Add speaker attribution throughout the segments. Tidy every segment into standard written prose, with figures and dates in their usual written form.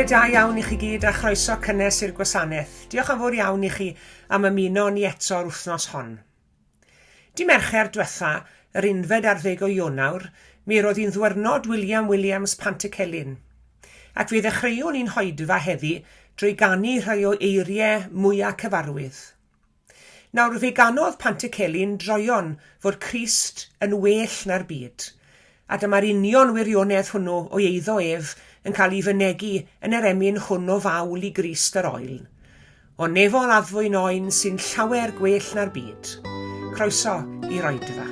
Speaker 1: Bore da iawn I chi gyd a chroeso cynnes i'r gwasanaeth. Diolch yn fawr iawn I chi am ymuno ni eto'r wythnos hon. Di Mercher diwetha, yr 11 o Ionawr, mi roedd hi'n diwrnod Williams Pantycelyn. Ac fe ddechreuwn ni'n hoedfa heddi drwy ganu rhai o eiriau mwyaf cyfarwydd. Nawr fe ganodd Pantycelyn droion fod Crist yn well na'r byd. A dyma'r union wirionedd hwnnw o eiddo ef yn cael ei fynegu yn yr emyn hwn o fawl I Grist yr oel. O nefol addfwyn oen sy'n llawer gwell na'r byd. Croeso I roedfa.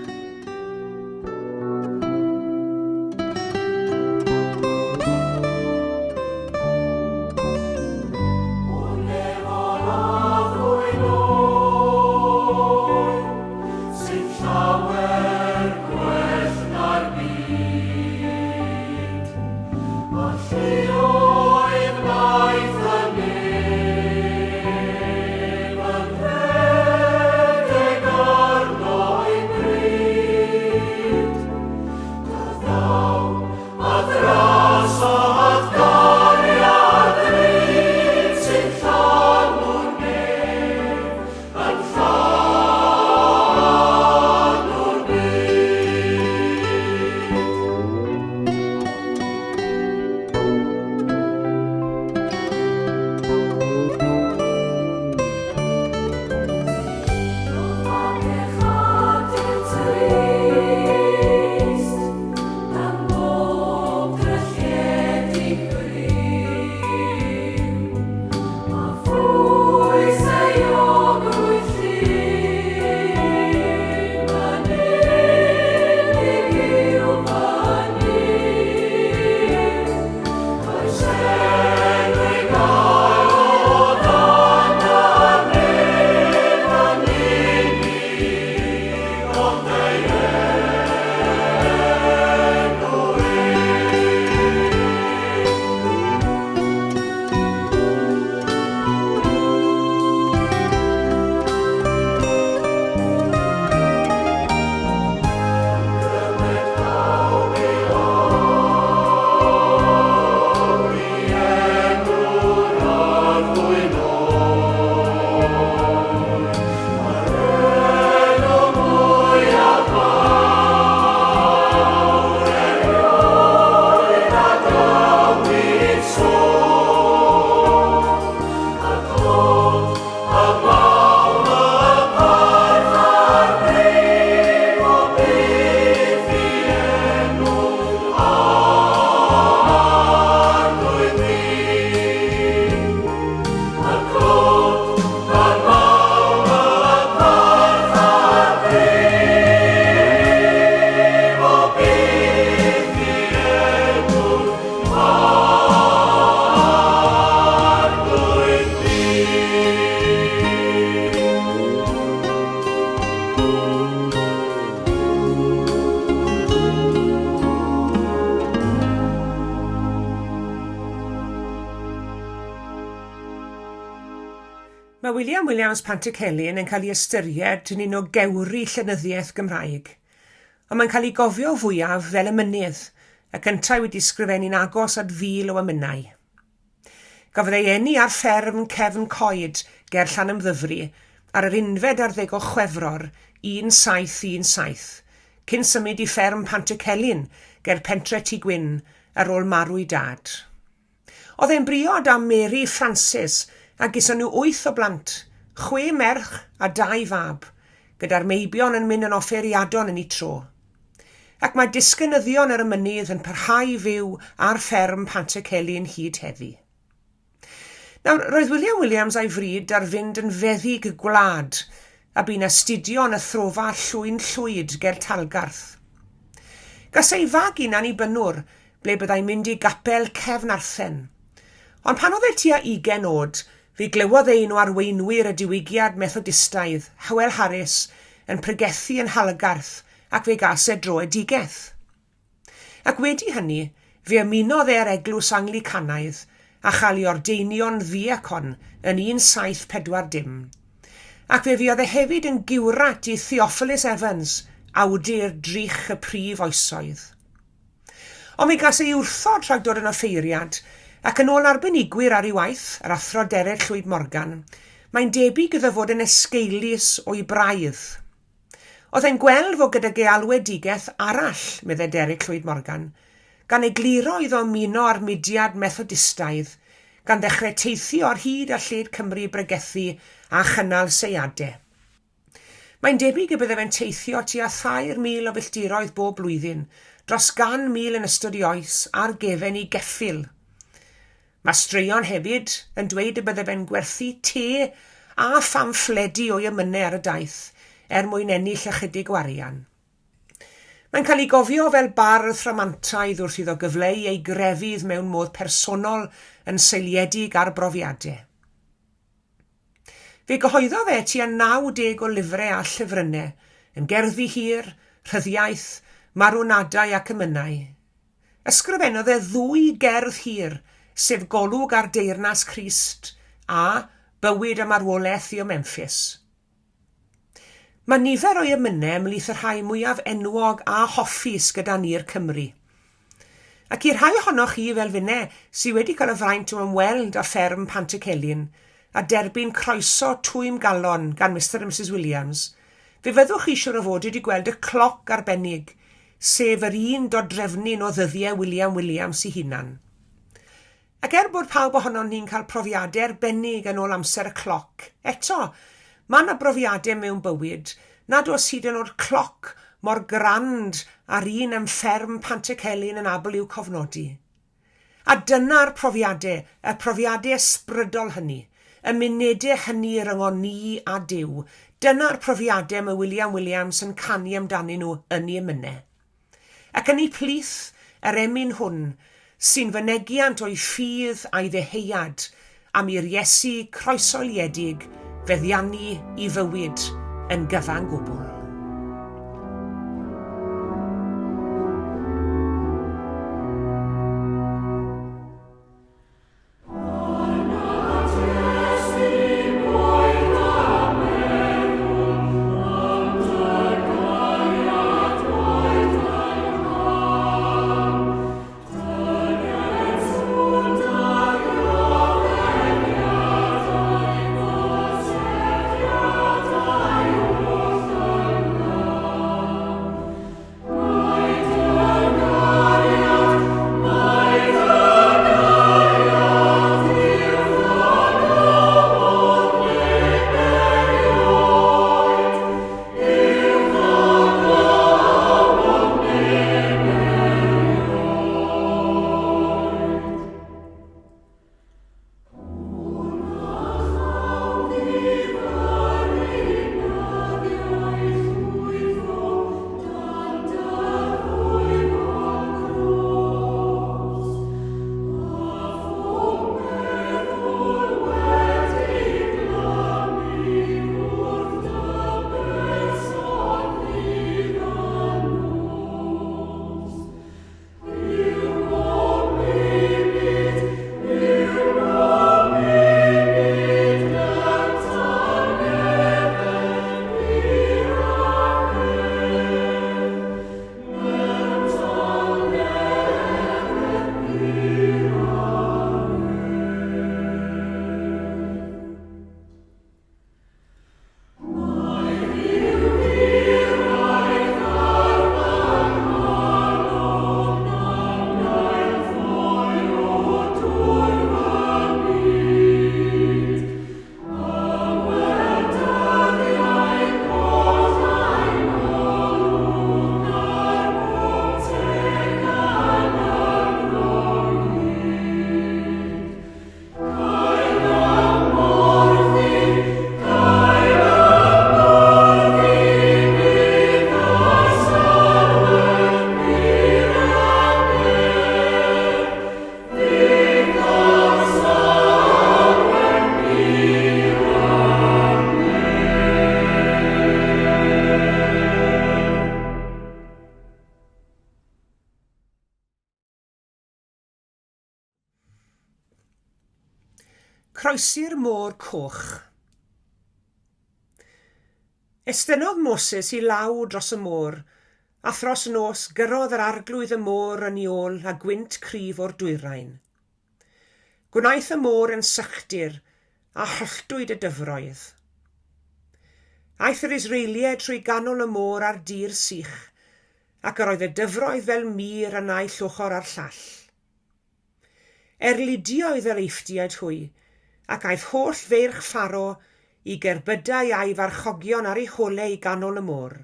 Speaker 1: Mae Williams Pantycelyn yn cael ei ystyried yn un o gewri llenyddiaeth Gymraeg, ond mae'n cael ei gofio fwyaf fel emynydd, ac yntau wedi sgrifennu'n agos at 1000 o emynau. Gafodd ei eni ar fferm Cefn Coed ger Llanymddyfri ar yr 11 o Chwefror 1717, cyn symud I fferm Pantycelyn ger pentre Tŷ Gwyn ar ôl marw ei dad. Oedd e'n briod am Mary Francis a gyson nhw 8 o blant, 6 merch a 2 fab, gyda'r meibion yn mynd yn offeriadon yn ei tro. Ac mae disgynyddion yr emynydd yn parhau fyw ar fferm Pantycelyn hyd heddi. Nawr, roedd Williams a'i fryd ar fynd yn feddyg gwlad, a bu'n astudio yn y throfa llwyn llwyd ger Talgarth. Gas ei fag unan I bynwr, ble byddai'n mynd I gapel Cefn Arthen. Ond pan oedd e tua 20 oed, fe glywodd ein o arweinwyr y diwygiad Methodistaidd, Hywel Harris, yn pregethu yn Halgarth ac fe gas e droedigeth. Ac wedi hynny, fe ymunodd e'r eglwys Anglicanaidd a chael ei ordeinion ddiacon yn 1740. Ac fe fuodd e hefyd yn giwrat I Theophilus Evans, awdur drych y prif oesoedd. Ond fe gas ei wrthod rhag dod yn offeiriad, Ac yn ôl arbenigwyr ar ei waith, yr athro Derek Llwyd Morgan, mae'n debyg iddo fod yn esgeulus o'i braidd. Oedd e'n gweld fod gyda gealwedigaeth arall, meddai Derek Llwyd Morgan, gan egluro iddo ymuno ar mudiad Methodistaidd, gan ddechrau teithio ar hyd a lled Cymru bregethu a chynnal seiadau. Mae'n debyg y bydde fe'n teithio tua 3,000 o filltiroedd bob blwyddyn, dros 100,000 yn ystod i oes ar gefen i geffyl. Mae straeon hefyd yn dweud y bydde fe'n gwerthu te a phamffledi o'i emynau ar y daith mwyn ennill ychydig o arian. Mae'n cael ei gofio fel bardd fframantaidd wrth iddo gyfleu ei grefydd mewn modd personol yn seiliedig ar brofiadau. Fe gyhoeddo fe tua 90 o lyfrau a llyfrynau, yn gerddi hir, rhyddiaeth, marwnadau ac emynau. Ysgrifennodd e 2 gerdd hir, sef Golwg ar deyrnas Crist a Bywyd a marwolaeth i o Memphis. Mae nifer o'i emynau ymhlith y rhai mwyaf enwog a hoffus gyda ni'r Cymru. Ac i'r rhai ohonoch chi fel finne sydd wedi cael y fraint o ymweld â fferm Pantycelyn a derbyn croeso twym galon gan Mr and Mrs Williams, fe fyddwch chi siŵr o fod wedi gweld y cloc arbennig, sef yr un dodrefnyn o ddyddiau William Williams ei hunan. Ac bod pawb ohonon ni'n cael profiadau arbennig yn ôl amser y cloc, eto, mae yna brofiadau mewn bywyd nad oes hyd yn oed cloc mor grand ar un am fferm Pantycelyn yn abel i'w cofnodi. A dyna'r profiadau, y profiadau ysbrydol hynny, y munedau hynny ryngon ni a Duw, dyna'r profiadau mae William Williams yn canu amdanyn nhw yn ei emynau. Ac yn ei plith, yr emyn hwn, sy'n fynegiant o'i ffydd a'i ddeheuad am i'r Iesu croesoliedig feddiannu i fywyd yn gyfan gwbl. Croesi'r môr coch. Estynodd Moses i law dros y môr, a thros nos gyrrodd yr arglwydd y môr yn ei ôl a gwynt cryf o'r dwyrain. Gwnaeth y môr yn sychdir a holltwyd y dyfroedd. Aeth yr Israeliaid trwy ganol y môr ar dir sych, ac yr oedd y dyfroedd fel mir yn naill ochr ar llall. Erludioedd yr Eiftiaid hwy, ac aeth holl feirch Pharo i gerbydau a'i farchogion ar ei holau i ganol y môr.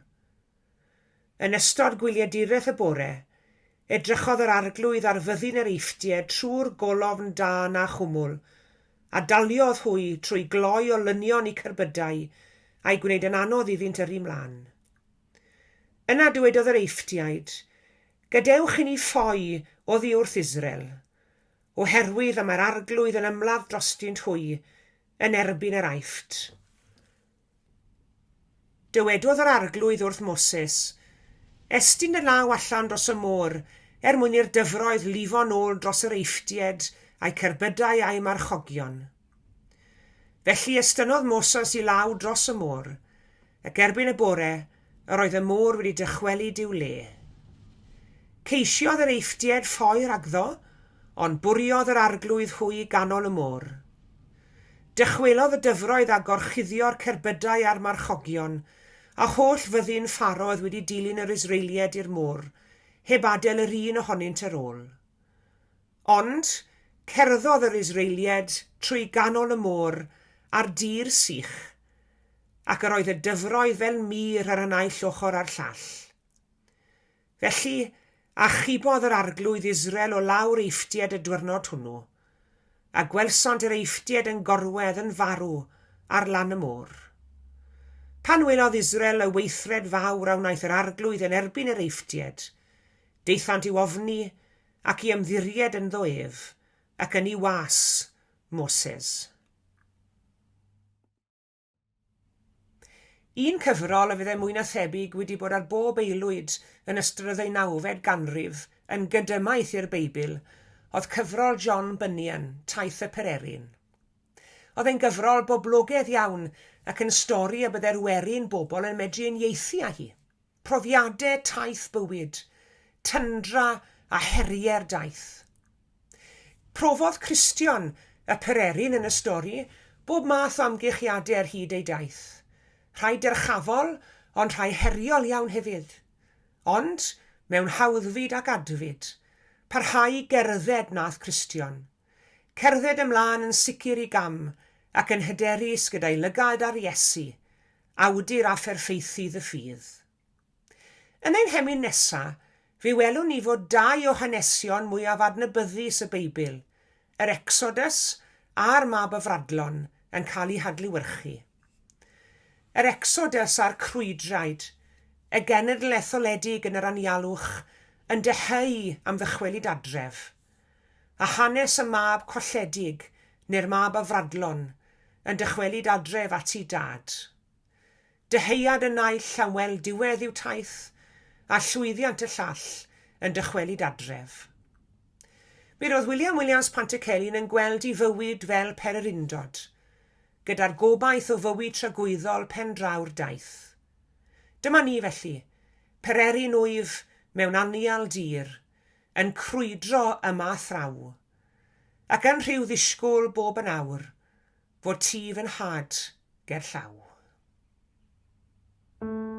Speaker 1: Yn ystod gwyliaduraeth y bore, edrychodd yr arglwydd ar fyddin yr Eiftiaid trwy'r golofn dan a chwmwl, a daliodd hwy trwy gloi o lynion i cerbydau a'i gwneud yn anodd iddynt yrru mlaen. Yna dywedodd yr Eiftiaid, gadewch i ni ffoi oddi wrth Israel, oherwydd am yr arglwydd yn ymladd drostynt hwy yn erbyn yr Aifft. Dywedodd yr arglwydd wrth Moses, estyn y law allan dros y môr mwyn i'r dyfroedd lifo nôl dros yr Eiftiaid a'i cerbydau a'i marchogion. Felly estynodd Moses i law dros y môr, ac erbyn y bore, yr oedd y môr wedi dychwelyd i'w le. Ceisiodd yr Eiftiaid ffoi ragddo, ond bwriodd yr arglwydd hwy ganol y môr. Dychwelodd y dyfroedd a gorchuddio'r cerbydau a'r marchogion, a holl fyddin Pharo oedd wedi dilyn yr Israeliaid i'r môr, heb adael yr un ohonynt ar ôl. Ond cerddodd yr Israeliaid trwy ganol y môr ar dir sych, ac yr oedd y dyfroedd fel mir ar y naill ochr ar llall. Felly, achubodd yr arglwydd Israel o lawr Eiftiaid y diwrnod hwnnw, a gwelsont yr Eiftiaid yn gorwedd yn farw ar lan y môr. Pan welodd Israel y weithred fawr a wnaeth yr arglwydd yn erbyn yr Eiftiaid, deithant i'w ofni ac i ymddiried yn ddoef ac yn ei was Moses. Un cyfrol y fyddai mwy na thebyg wedi bod ar bob aelwyd yn ystod y 19fed ganrif yn gydymaith i'r Beibl oedd cyfrol John Bunyan, Taith y Pererin. Oedd e'n gyfrol boblogaidd iawn ac yn stori y byddai'r werin bobl yn medru unieithu â hi. Profiadau taith bywyd, tyndra a herie'r daith. Profodd Cristion y Pererin yn y stori bob math o amgylchiadau ar hyd ei daith. Rhai dyrchafol, ond rhai heriol iawn hefyd. Ond, mewn hawddfyd ac adfyd, parhau gerdded nath Cristion. Cerdded ymlaen yn sicr i gam ac yn hyderus gyda'i lygad ar Iesu, awdur a pherffeithydd y ffydd. Yn ein hemyn nesaf, fe welwn ni fod dau o hanesion mwyaf adnabyddus y Beibl, yr Exodus a'r Mab y Fradlon, yn cael eu hadlewyrchu. Yr Exodus a'r crwydraid, y genedl etholedig yn yr anialwch, yn deheu am ddychwelyd adref, a hanes y mab colledig neu'r Mab y Fradlon yn dychwelyd adref at ei dad. Deheuad y naill am weld diwedd i'w taith, a llwyddiant y llall yn dychwelyd adref. Mi roedd Williams Pantycelyn yn gweld ei fywyd fel pererindod, gyda'r gobaith o fywyd tragwyddol pen draw'r daith. Dyma ni felly, pererin wyf mewn anial dir, yn crwydro yma thraw, ac yn rhyw ddisgwyl bob yn awr, fod tif yn had ger llaw.
Speaker 2: Good.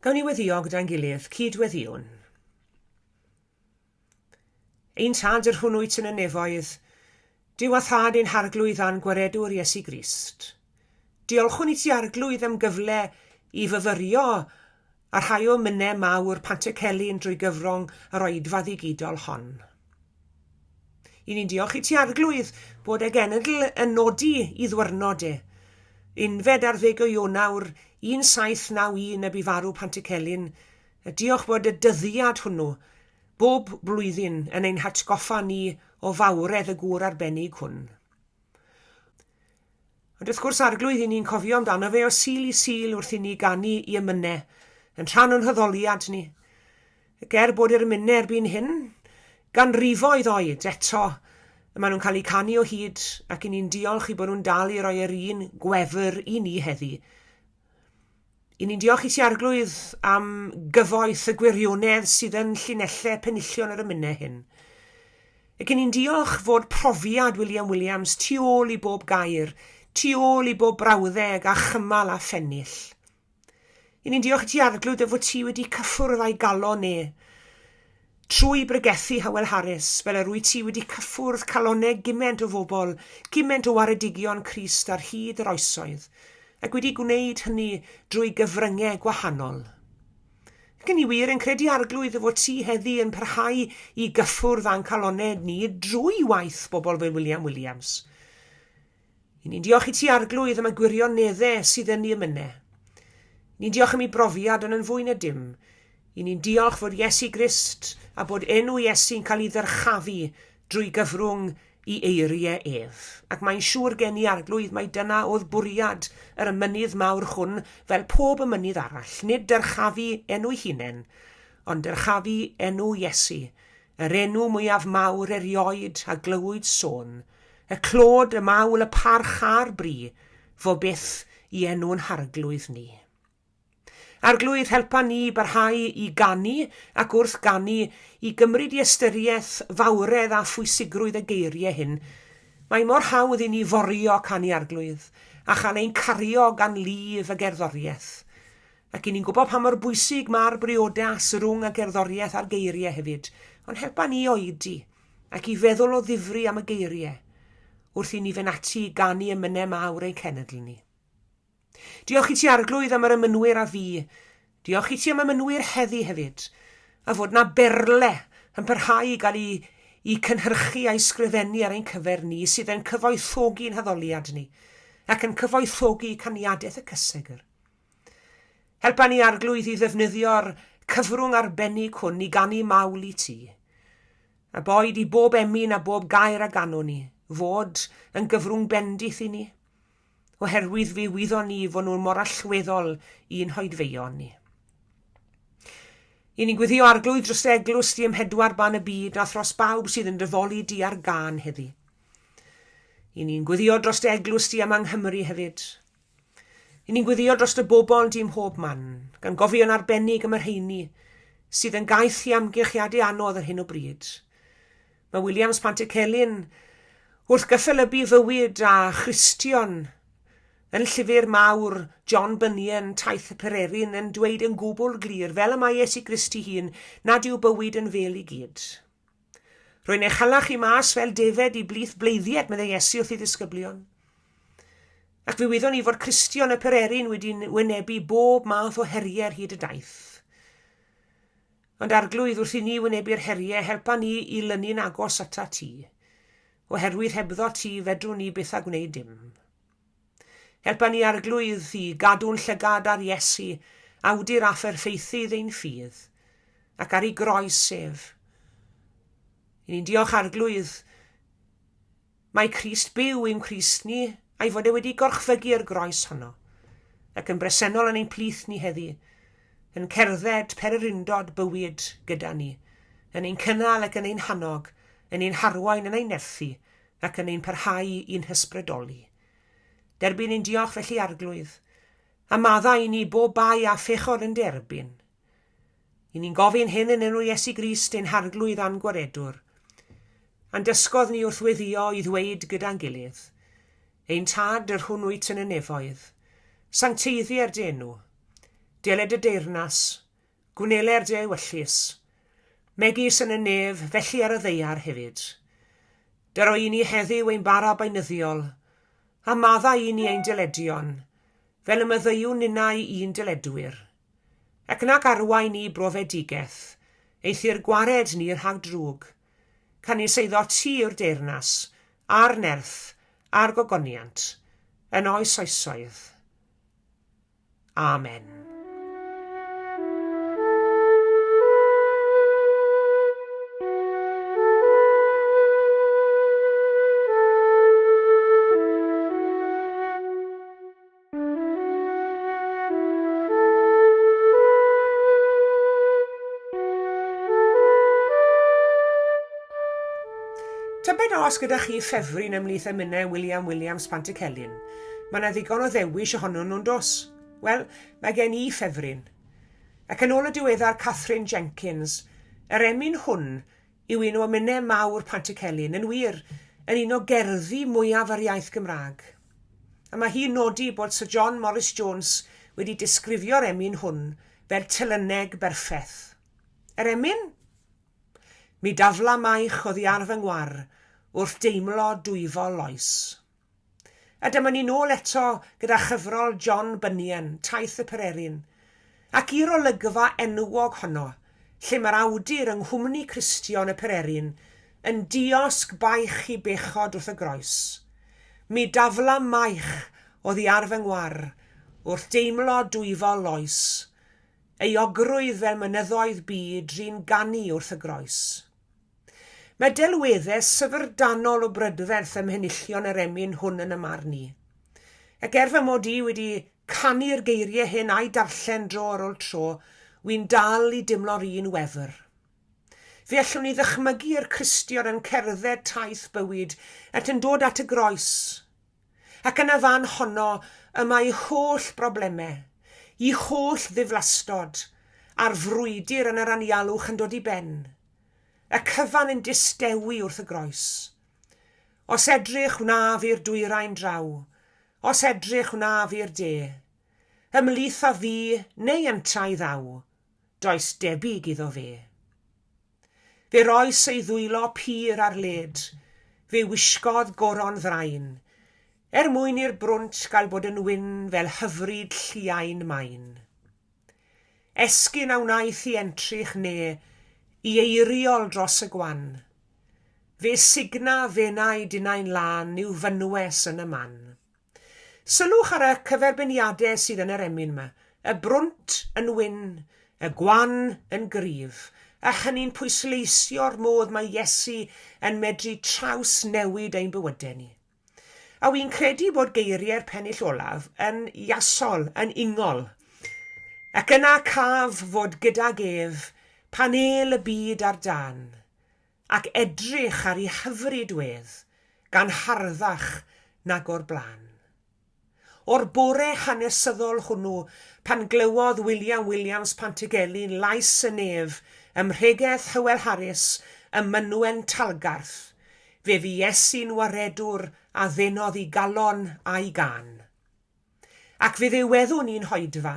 Speaker 1: Gawn ni weddio gyda'n gilydd cydweddiwn. Ein tad yr hwnnwyt yn y nefoedd, dyw a thad ein harglwydd a'n gwaredwr Iesu Grist. Diolchwn i ti arglwydd am gyfle i fyfyrio a rhai o mynau mawr Pantycelyn drwy gyfrwng yr oedfa ddigidol hon. I ni'n diolch i ti arglwydd bod y genedl yn nodi i ddwrnod e. Unfed ar 10 o Ionawr 1791 y bu farw Pantycelyn. Diolch bod y dyddiad hwnnw bob blwyddyn yn ein hatgoffa ni o fawredd y gŵr arbennig hwn. Ond wrth gwrs arglwydd i ni'n cofio amdano fe o sil i sil wrth i ni ganu i ymynau, yn rhan o'n hyddoliad ni. Ger bod yr ymynau erbyn hyn, gan rifoedd oed eto, maen nhw'n cael eu canu o hyd ac i ni'n diolch i bod nhw'n dal i roi yr un gwefr i ni heddi. I ni'n diolch i ti arglwydd am gyfoeth y gwirionedd sydd yn llinellau penillion yr ymynau hyn. Ac i ni'n diolch fod profiad William Williams tu ôl i bob gair, tu ôl i bob brawddeg a chymal a phennill. I ni'n diolch i ti arglwydd fod ti wedi cyffwrdd a'i galon e, trwy bregethu Hywel Harris, fel yr wyt ti wedi cyffwrdd calonau gymaint o bobl, gymaint o waredigion Crist ar hyd yr oesoedd, ac wedi gwneud hynny drwy gyfryngau gwahanol. Ac yn i wir yn credu arglwydd fod ti heddi yn parhau i gyffwrdd a'n calonau ni drwy waith bobl fel William Williams. I ni'n diolch i ti arglwydd am y gwirioneddau sydd yn ei ymynau. Ni'n diolch am ei brofiad yn fwy na dim. I ni'n diolch fod Iesu Grist a bod enw Iesu'n cael ei ddyrchafu drwy gyfrwng i eiriau ef. Ac mae'n siŵr gen i arglwydd mae dyna oedd bwriad yr ymynydd mawr hwn fel pob ymynydd arall. Nid dyrchafu enw hunain, ond dyrchafu enw Iesu, yr enw mwyaf mawr erioed a glywyd sôn, y clod, y mawl, y parch a'r bri, fo byth i enw'n harglwydd ni. Arglwydd helpa ni barhau i ganu ac wrth ganu i gymryd i ystyriaeth fawredd a phwysigrwydd y geiriau hyn. Mae mor hawdd i ni forio canu arglwydd a chael ein cario gan lif y gerddoriaeth. Ac i ni'n gwybod pa mor bwysig mae'r briodas rhwng y gerddoriaeth a'r geiriau hefyd, ond helpa ni oedi ac i feddwl o ddifri am y geiriau wrth i ni fynd ati i ganu ymynau mawr ein cenedl ni. Diolch i ti arglwydd am yr ymynwyr a fi. Diolch i ti am ymynwyr heddi hefyd. A fod na berle yn parhau i gael i cynhyrchu a'i sgrifennu ar ein cyfer ni sydd yn cyfoethogi'n haddoliad ni ac yn cyfoethogi caniadaeth y cysegr. Helpa ni arglwydd i ddefnyddio'r cyfrwng arbennig hwn i ganu mawl i ti. A boed i bob emyn a bob gair a ganwn ni fod yn gyfrwng bendith i ni, oherwydd fi wyddon ni fod nhw'n mor allweddol i'n hoedfeion ni. I ni'n gwyddio arglwydd dros eglwys di ymhedwar ban y byd a thros bawb sydd yn dyfolu di ar gân heddi. I ni'n gwyddio dros eglwys di am Nghymru hefyd. I ni'n gwyddio dros y bobl di mhob man, gan gofio'n arbennig am yr heini, sydd yn gaeth i amgylchiadau anodd ar hyn o bryd. Mae Williams Pantycelyn wrth gyffelybu fywyd a Christion yn llyfr mawr John Bunyan, Taith y Pererin, yn dweud yn gwbl glir fel y mae Iesu Gristi hun nad yw bywyd yn fel i gyd. Rwy'n eich halach i mas fel defed i blith bleiddiad meddai Iesu wrth i ddisgyblion. Ac fe wyddon ni fod Christion y Pererin wedi wynebu bob math o heriau'r hyd y daith. Ond arglwydd wrth i ni wynebu'r heriau helpa ni i lynu'n agos ata ti, oherwydd hebddo ti fedrwn ni byth a gwneud dim. Helpa ni arglwydd i gadw'n llygad ar Iesu, awdur a pherffeithydd ein ffydd, ac ar ei groes sef. I ni'n diolch arglwydd, mae Crist byw i'n Crist ni, a'i fod e wedi gorchfygu'r groes honno, ac yn bresennol yn ein plith ni heddi, yn cerdded pererindod bywyd gyda ni, yn ein cynnal ac yn ein hannog, yn ein harwain yn ein nerthu, ac yn ein parhau i'n hysbrydoli. Derbyn ein diolch felly arglwydd, a madda i ni bob bai a phechod yn derbyn. I ni'n gofyn hyn yn enw Iesu Grist ein harglwydd a'n gwaredwr, a'n dysgodd ni wrth weddio i ddweud gyda'n gilydd, ein tad yr hwnnwyt yn y nefoedd, sancteiddiau'r denw, deled y deyrnas, gwneler de wyllus, megis yn y nef, felly ar y ddeiar hefyd. Dyro i ni heddiw ein bara bainyddiol, a madda i ni ein deledion, fel y myddeiwn ninnau un deledwyr. Ac nac arwain ni brofedigaeth, eithyr gwared ni rhag drwg, can ni seiddo tu yw'r deyrnas, a'r nerth, a'r gogoniant, yn oes oesoedd. Amen. Tybed os gyda chi ffefryn ymlith y minnau Williams Pantycelyn, mae yna ddigon o ddewis ohono nhw'n dos. Wel, mae gen i ffefryn. Ac yn ôl y diweddar Catherine Jenkins, yr emyn hwn yw un o minnau mawr Pantycelyn yn wir, yn un o gerddi mwyaf ar iaith Gymraeg. A mae hi'n nodi bod Sir John Morris Jones wedi disgrifio'r emyn hwn fel telyneg berffeth. Yr emyn? Mi dafla maich oddi ar fy ngwar, wrth deimlo dwyfo loes. A dyma ni nôl eto gyda chyfrol John Bunyan, Taith y Pererin, ac i'r olygfa enwog honno, lle mae'r awdur yng nghwmni Cristion y Pererin yn diosg baich i bechod wrth y groes. Mi dafla maich oddi ar fy ngwar, wrth deimlo dwyfo loes, ei ogrwydd fel mynyddoedd byd dri'n ganu wrth y groes. Mae delweddau syfrdanol o brydferth ym mhenillion yr emyn hwn yn y marn ni. Ac fy mod i wedi canu'r geiriau hyn a'i darllen dro ar ôl tro, wy'n dal i dimlo'r un wefr. Fe allwn ni ddychmygu'r Cristion yn cerdded taith bywyd at yn dod at y groes. Ac yn y fan honno y mae holl broblemau, i holl ddiflastod, a'r frwydyr yn yr anialwch yn dod i ben. Y cyfan yn distewi wrth y groes. Os edrych wnaf i'r dwyrain draw, os edrych wnaf i'r de, ymlith a fi neu ynta i ddaw, does debyg iddo fe. Fe roes ei ddwylo pur ar led, fe wisgodd goron ddrain, mwyn i'r brwnt gael bod yn wyn fel hyfryd lluain main. Esgyn a wnaeth i entrych ne, i eiriol dros y gwan. Fe signa fenau dynau'n lan i'w fynwes yn y man. Sylwch ar y cyferbyniadau sydd yn yr emyn yma. Y brwnt yn wyn, y gwan yn gryf, a hynny'n pwysleisio'r modd mae Iesu yn medru traws newid ein bywydau ni. A wy'n credu bod geiriau'r pennill olaf yn iasol, yn ungol, ac yna caf fod gydag ef, panel y byd ar dan, ac edrych ar ei hyfryd wedd, gan harddach nag o'r blaen. O'r bore hanesyddol hwnnw, pan glywodd Williams Pantycelyn lais y nef, ymrhegaeth Hywel Harris, ym Mynwen Talgarth, fe fi Iesu'n waredwr a ddenodd i galon a'i gan. Ac fe ddiweddwn ni'n hoedfa,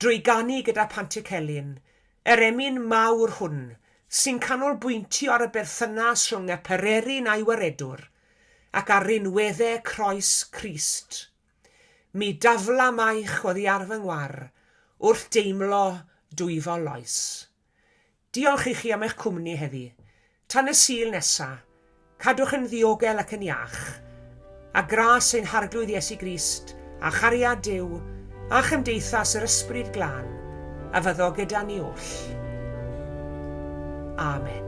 Speaker 1: drwy ganu gyda Pantycelyn, yr emyn mawr hwn, sy'n canolbwyntio ar y berthynas rhwng y pererin a'i waredwr, ac ar rinweddau croes Crist. Mi dafla maich oddi ar fy ngwar, wrth deimlo dwyfo loes. Diolch i chi am eich cwmni heddi. Tan y Sul nesa, cadwch yn ddiogel ac yn iach, a gras ein harglwydd Iesu Grist, a chariad Duw, a chymdeithas yr ysbryd glân, a fyddo gyda ni oll. Amen.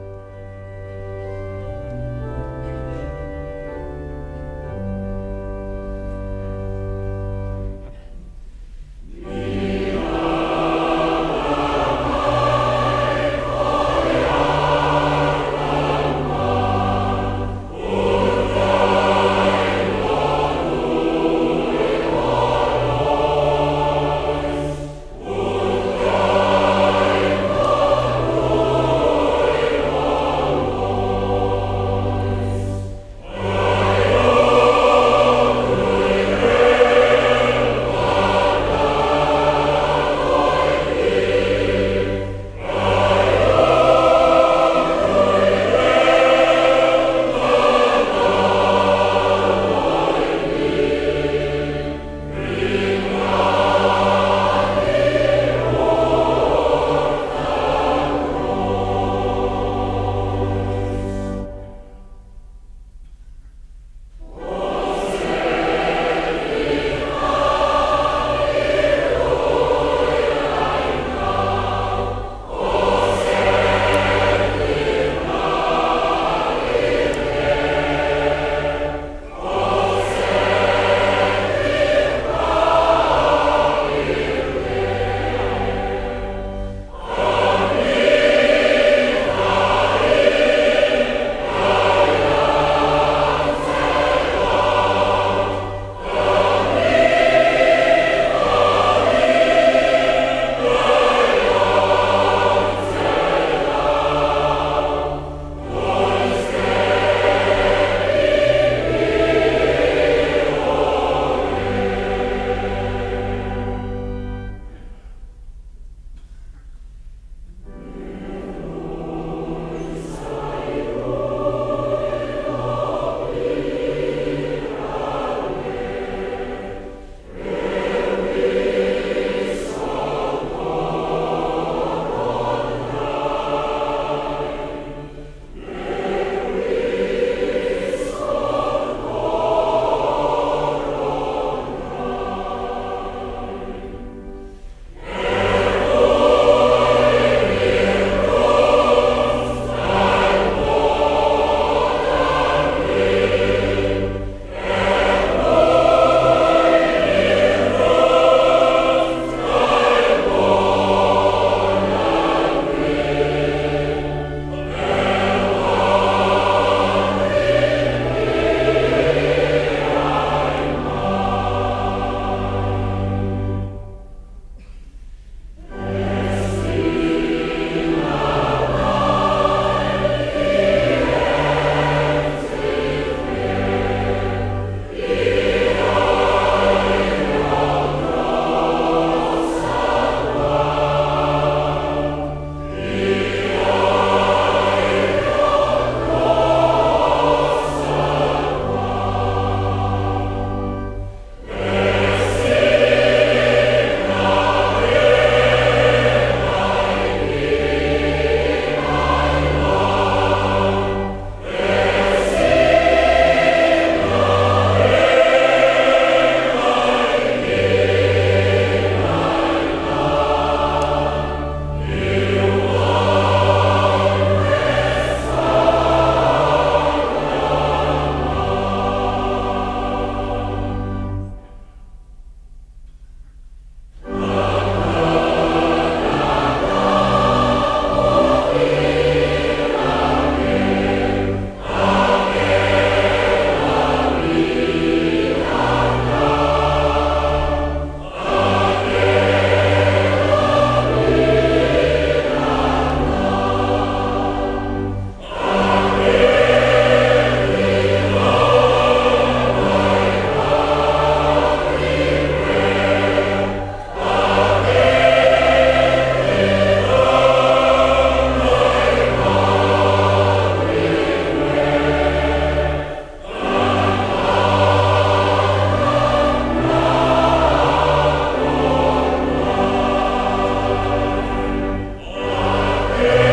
Speaker 2: Amen.